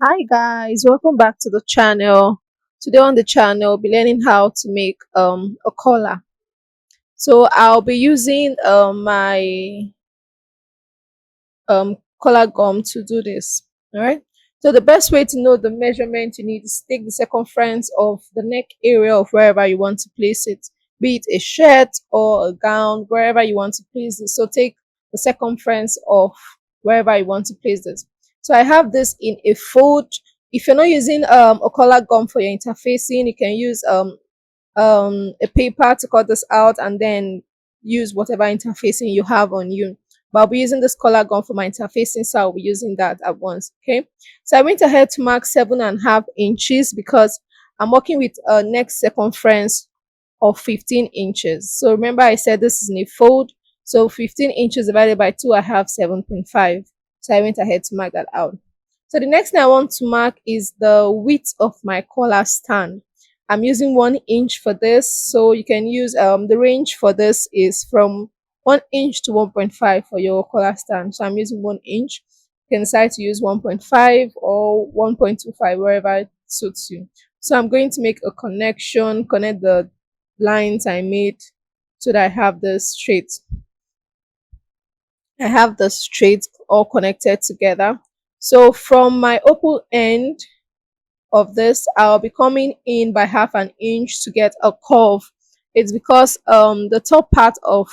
Hi guys, welcome back to the channel. Today on the channel, we'll be learning how to make a collar. So I'll be using my collar gum to do this. All right. So the best way to know the measurement you need is take the circumference of the neck area of wherever you want to place it, be it a shirt or a gown, wherever you want to place it. So take the circumference of wherever you want to place this. So I have this in a fold. If you're not using a collar gum for your interfacing, you can use a paper to cut this out and then use whatever interfacing you have on you. But I'll be using this color gun for my interfacing, so I'll be using that at once. Okay, so I went ahead to mark 7.5 inches because I'm working with a neck circumference of 15 inches. So remember I said this is in a fold, so 15 inches divided by 2, I have 7.5. So I went ahead to mark that out. So the next thing I want to mark is the width of my collar stand. I'm using 1 inch for this, so you can use the range for this is from 1 inch to 1.5 for your collar stand. So I'm using 1 inch. You can decide to use 1.5 or 1.25, wherever it suits you. So I'm going to make a connection, connect the lines I made so that I have this straight. I have the straight all connected together. So from my open end of this, I'll be coming in by 1/2 inch to get a curve. It's because the top part of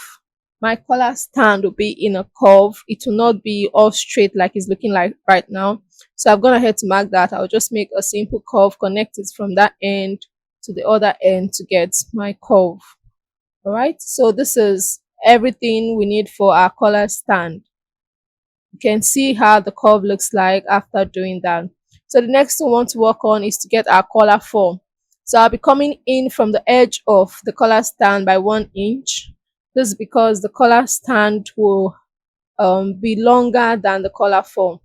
my collar stand will be in a curve. It will not be all straight like it's looking like right now. So I've gone ahead to mark that. I'll just make a simple curve, connect it from that end to the other end to get my curve. All right, so this is everything we need for our collar stand. You can see how the curve looks like after doing that. So the next thing we want to work on is to get our collar form. So I'll be coming in from the edge of the collar stand by 1 inch. This is because the collar stand will be longer than the collar form.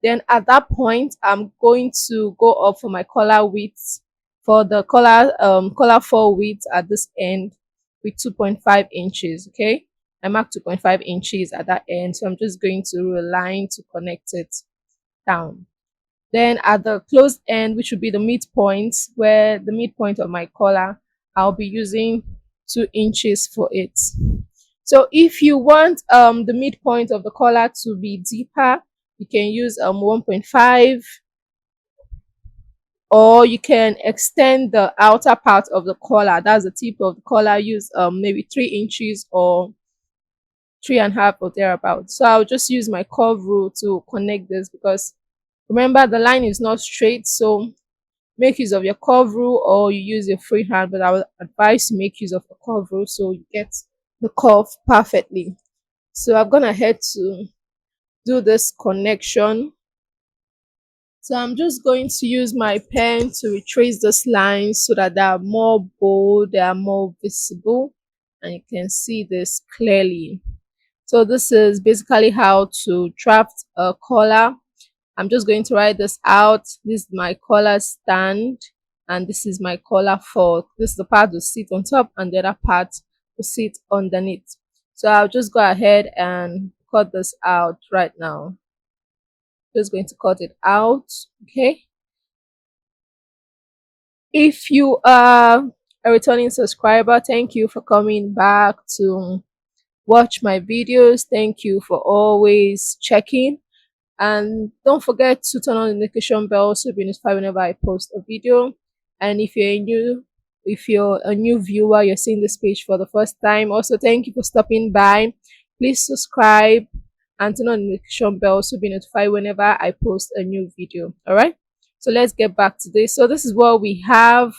Then at that point, I'm going to go up for my collar width for the collar form width at this end with 2.5 inches. Okay, I marked 2.5 inches at that end, so I'm just going to do a line to connect it down. Then at the closed end, which would be the midpoint, where the midpoint of my collar, I'll be using 2 inches for it. So if you want the midpoint of the collar to be deeper, you can use 1.5, or you can extend the outer part of the collar. That's the tip of the collar. Use maybe 3 inches or 3.5 or thereabout. So I'll just use my curve rule to connect this because remember the line is not straight. So make use of your curve rule or you use your free hand, but I would advise to make use of the curve rule so you get the curve perfectly. So I've gone ahead to do this connection. So I'm just going to use my pen to retrace those lines so that they are more bold, they are more visible, and you can see this clearly. So this is basically how to draft a collar. I'm just going to write this out. This is my collar stand and this is my collar fork. This is the part to sit on top and the other part to sit underneath. So I'll just go ahead and cut this out right now. Just going to cut it out. Okay. If you are a returning subscriber, thank you for coming back to watch my videos. Thank you for always checking. And don't forget to turn on the notification bell so you'll be notified whenever I post a video. And if you're a new viewer, you're seeing this page for the first time, also thank you for stopping by. Please subscribe and turn on the notification bell so you'll be notified whenever I post a new video. All right, so let's get back to this. So this is what we have.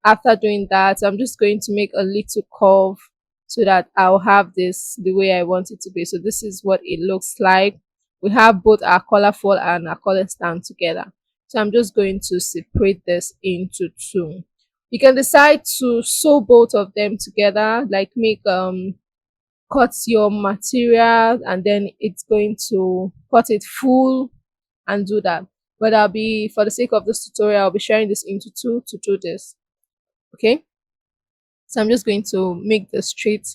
After doing that, I'm just going to make a little curve so that I'll have this the way I want it to be. So this is what it looks like. We have both our collar fold and our collar stand together. So I'm just going to separate this into two. You can decide to sew both of them together, like make cut your material and then it's going to cut it full and do that. But I'll be, for the sake of this tutorial, I'll be sharing this into two to do this. Okay, so I'm just going to make the straight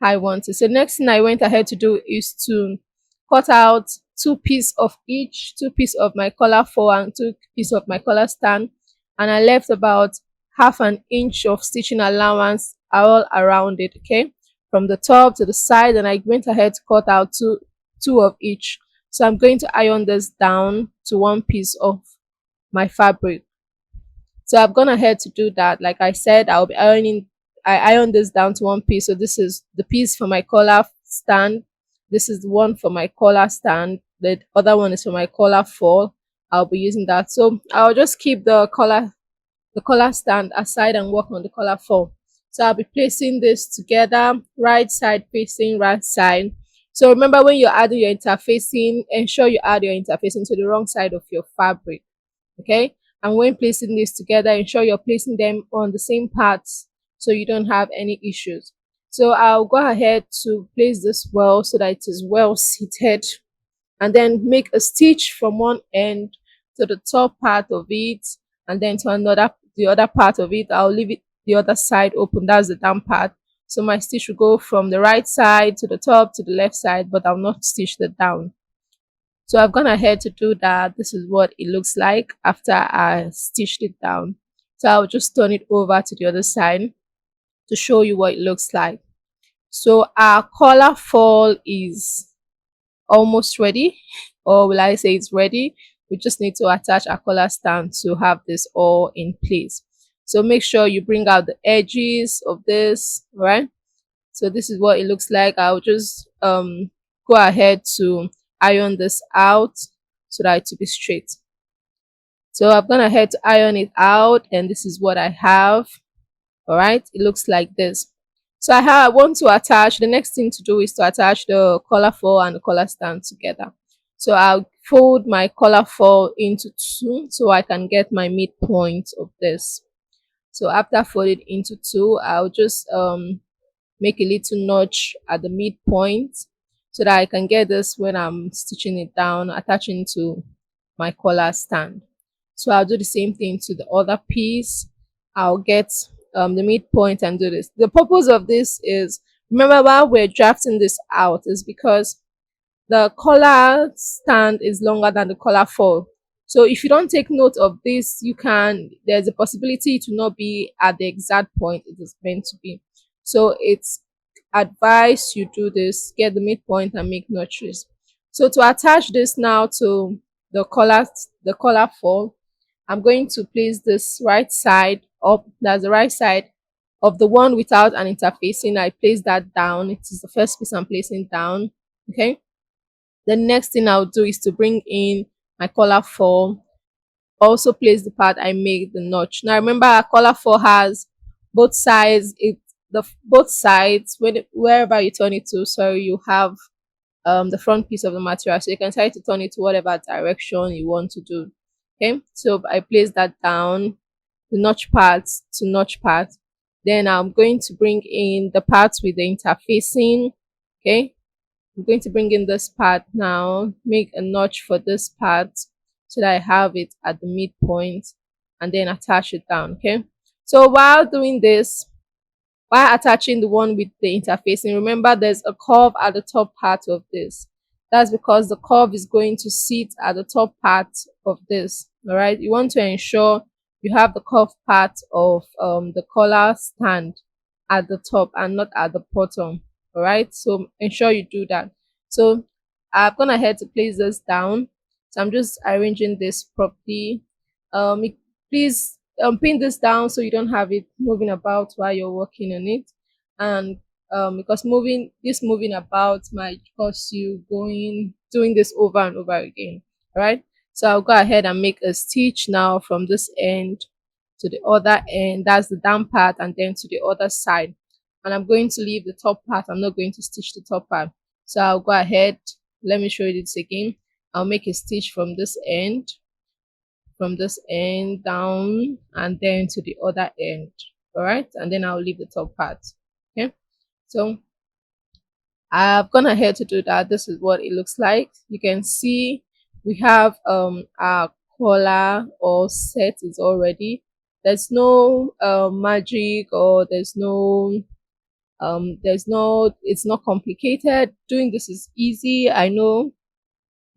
I want it. So next thing I went ahead to do is to cut out two piece of each, two piece of my collar four and two piece of my collar stand, and I left about half an inch of stitching allowance all around it, okay, from the top to the side. And I went ahead to cut out two of each. So I'm going to iron this down to one piece of my fabric. So I've gone ahead to do that. Like I said, I'll be ironing. I iron this down to one piece. So this is the piece for my collar stand. This is the one for my collar stand. The other one is for my collar fall. I'll be using that. So I'll just keep the collar stand aside and work on the collar fall. So I'll be placing this together, right side facing right side. So remember, when you're adding your interfacing, ensure you add your interfacing to the wrong side of your fabric, okay? And when placing this together, ensure you're placing them on the same parts so you don't have any issues. So I'll go ahead to place this well so that it is well seated, and then make a stitch from one end to the top part of it, and then to another the other part of it. I'll leave it the other side open, that's the down part. So my stitch will go from the right side to the top to the left side, but I'll not stitch the down. So I've gone ahead to do that. This is what it looks like after I stitched it down. So I'll just turn it over to the other side to show you what it looks like. So our collar fall is almost ready, or will I say it's ready. We just need to attach our collar stand to have this all in place. So make sure you bring out the edges of this, right? So this is what it looks like. I'll just go ahead to iron this out so that it will be straight. So I've gone ahead to iron it out, and this is what I have. All right, it looks like this. So I want to attach, the next thing to do is to attach the collar fold and the collar stand together. So I'll fold my collar fold into two so I can get my midpoint of this. So after folding into two, I'll just make a little notch at the midpoint so that I can get this when I'm stitching it down, attaching to my collar stand. So I'll do the same thing to the other piece. I'll get the midpoint and do this. The purpose of this is, remember, while we're drafting this out, is because the collar stand is longer than the collar fold. So if you don't take note of this, there's a possibility to not be at the exact point it is meant to be. So it's advised you do this, get the midpoint and make notches. So to attach this now to the collar fold, I'm going to place this right side up. That's the right side of the one without an interfacing. I place that down. It is the first piece I'm placing down. Okay. The next thing I'll do is to bring in my collar four. Also place the part I made the notch. Now remember, our collar four has both sides. Both sides, wherever you turn it to, so you have the front piece of the material, so you can try to turn it to whatever direction you want to do. Okay, so I place that down, the notch part to notch part. Then I'm going to bring in the parts with the interfacing. Okay, I'm going to bring in this part now, make a notch for this part so that I have it at the midpoint, and then attach it down. Okay, so while doing this, while attaching the one with the interfacing, remember there's a curve at the top part of this. That's because the curve is going to sit at the top part of this. All right, you want to ensure you have the curved part of the collar stand at the top and not at the bottom. All right, so ensure you do that. So I've gone ahead to place this down. So I'm just arranging this properly. Please pin this down so you don't have it moving about while you're working on it. And because moving about might cause you doing this over and over again. All right, so I'll go ahead and make a stitch now from this end to the other end. That's the down part, and then to the other side. And I'm going to leave the top part. I'm not going to stitch the top part. So I'll go ahead, let me show you this again. I'll make a stitch from this end down, and then to the other end. All right, and then I'll leave the top part. Okay, so I've gone ahead to do that. This is what it looks like. You can see we have our collar all set is already. There's no magic, or there's no it's not complicated. Doing this is easy, I know,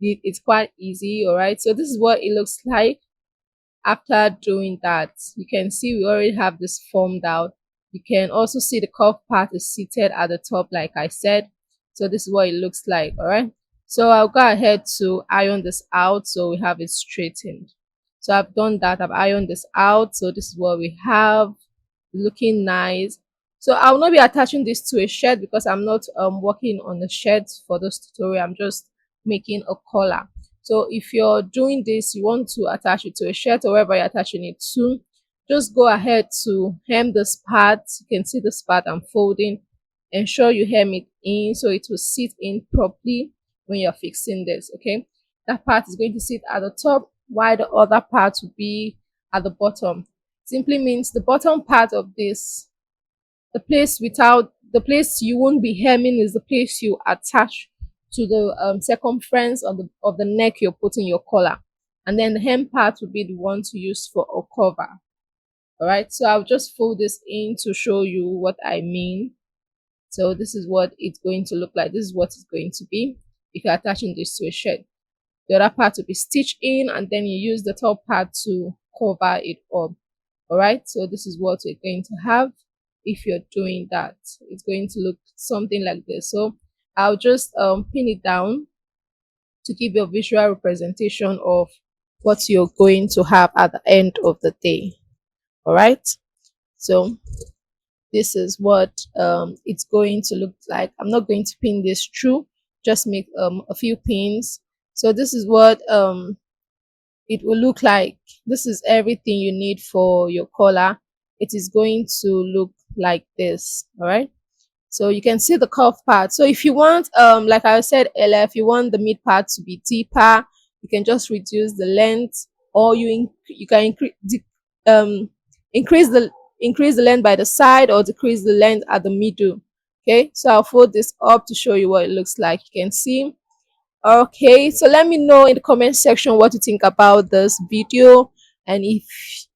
It's quite easy. All right, so this is what it looks like after doing that. You can see we already have this formed out. You can also see the curve part is seated at the top, like I said. So this is what it looks like. All right, so I'll go ahead to iron this out so we have it straightened. So I've done that. I've ironed this out, so this is what we have, looking nice. So I will not be attaching this to a shirt because I'm not working on the shirt for this tutorial. I'm just making a collar. So if you're doing this, you want to attach it to a shirt or wherever you're attaching it to, just go ahead to hem this part. You can see this part I'm folding. Ensure you hem it in so it will sit in properly when you're fixing this. Okay, that part is going to sit at the top while the other part will be at the bottom. Simply means the bottom part of this, the place you won't be hemming is the place you attach to the circumference of the neck you're putting your collar, and then the hem part will be the one to use for a cover. All right, so I'll just fold this in to show you what I mean. So this is what it's going to look like. This is what it's going to be if you're attaching this to a shirt. The other part will be stitched in, and then you use the top part to cover it up. All right, so this is what we're going to have. If you're doing that, it's going to look something like this. So I'll just pin it down to give you a visual representation of what you're going to have at the end of the day. All right, so this is what it's going to look like. I'm not going to pin this through, just make a few pins. So this is what it will look like. This is everything you need for your collar. It is going to look like this. All right, so you can see the cuff part. So if you want like I said earlier, if you want the mid part to be deeper, you can just reduce the length, or you can um increase the increase the length by the side or decrease the length at the middle. Okay, so I'll fold this up to show you what it looks like. You can see. Okay, so let me know in the comment section what you think about this video, and if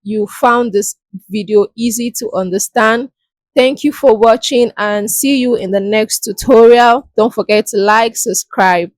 you found this video easy to understand. Thank you for watching and see you in the next tutorial. Don't forget to like, subscribe.